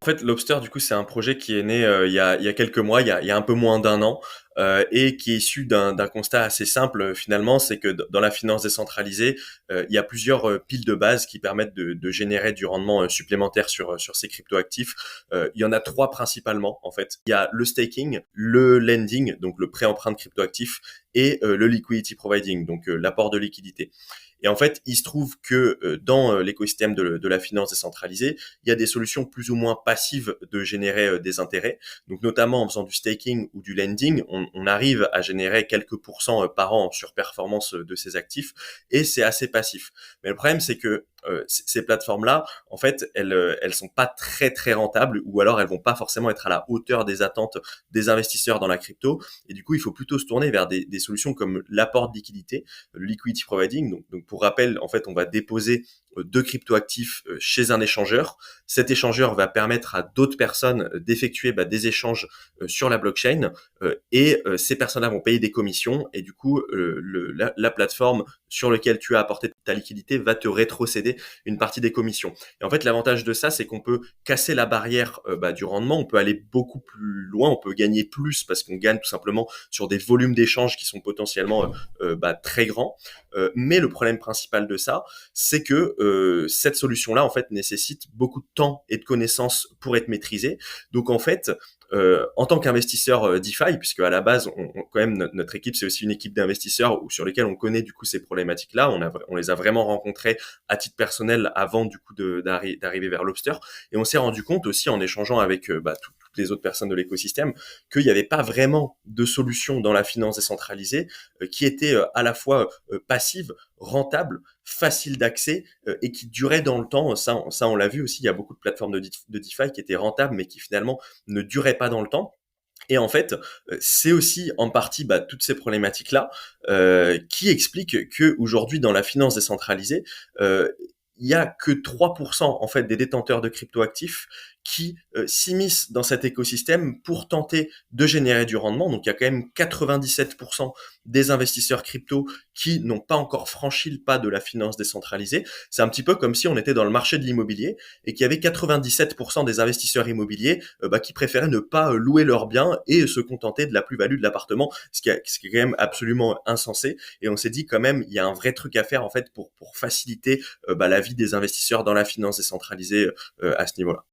En fait, Lobster, du coup, c'est un projet qui est né il y a quelques mois, il y a un peu moins d'un an, et qui est issu d'un constat assez simple finalement, c'est que dans la finance décentralisée, il y a plusieurs piles de base qui permettent de générer du rendement supplémentaire sur ces cryptoactifs. Il y en a trois principalement en fait. Il y a le staking, le lending, donc le prêt emprunt de cryptoactifs, et le liquidity providing, donc l'apport de liquidité. Et en fait, il se trouve que dans l'écosystème de la finance décentralisée, il y a des solutions plus ou moins passives de générer des intérêts. Donc notamment en faisant du staking ou du lending, on arrive à générer quelques pourcents par an sur performance de ces actifs, et c'est assez passif. Mais le problème, c'est que ces plateformes-là, en fait, elles sont pas très très rentables, ou alors elles vont pas forcément être à la hauteur des attentes des investisseurs dans la crypto. Et du coup, il faut plutôt se tourner vers des solutions comme l'apport de liquidité, le liquidity providing. Donc pour rappel, en fait, on va déposer deux cryptoactifs chez un échangeur. Cet échangeur va permettre à d'autres personnes d'effectuer des échanges sur la blockchain, et ces personnes-là vont payer des commissions, et du coup la plateforme sur laquelle tu as apporté ta liquidité va te rétrocéder une partie des commissions. Et en fait, l'avantage de ça, c'est qu'on peut casser la barrière du rendement, on peut aller beaucoup plus loin, on peut gagner plus parce qu'on gagne tout simplement sur des volumes d'échanges qui sont potentiellement très grands. Mais le problème principal de ça, c'est que cette solution-là, en fait, nécessite beaucoup de temps et de connaissances pour être maîtrisée. Donc, en fait, en tant qu'investisseur DeFi, puisque à la base, quand même, notre équipe, c'est aussi une équipe d'investisseurs sur lesquels on connaît du coup ces problématiques-là. On les a vraiment rencontrées à titre personnel avant du coup d'arriver vers Lobster, et on s'est rendu compte aussi en échangeant avec toutes les autres personnes de l'écosystème qu'il n'y avait pas vraiment de solution dans la finance décentralisée qui était à la fois passive, rentable, facile d'accès et qui durait dans le temps. Ça, on l'a vu aussi, il y a beaucoup de plateformes de DeFi qui étaient rentables mais qui finalement ne duraient pas dans le temps. Et en fait, c'est aussi en partie toutes ces problématiques-là qui expliquent que aujourd'hui dans la finance décentralisée, il y a que 3% en fait des détenteurs de cryptoactifs qui s'immiscent dans cet écosystème pour tenter de générer du rendement. Donc il y a quand même 97% des investisseurs crypto qui n'ont pas encore franchi le pas de la finance décentralisée. C'est un petit peu comme si on était dans le marché de l'immobilier et qu'il y avait 97% des investisseurs immobiliers qui préféraient ne pas louer leurs biens et se contenter de la plus-value de l'appartement, ce qui est quand même absolument insensé. Et on s'est dit quand même, il y a un vrai truc à faire en fait pour faciliter la vie des investisseurs dans la finance décentralisée à ce niveau-là.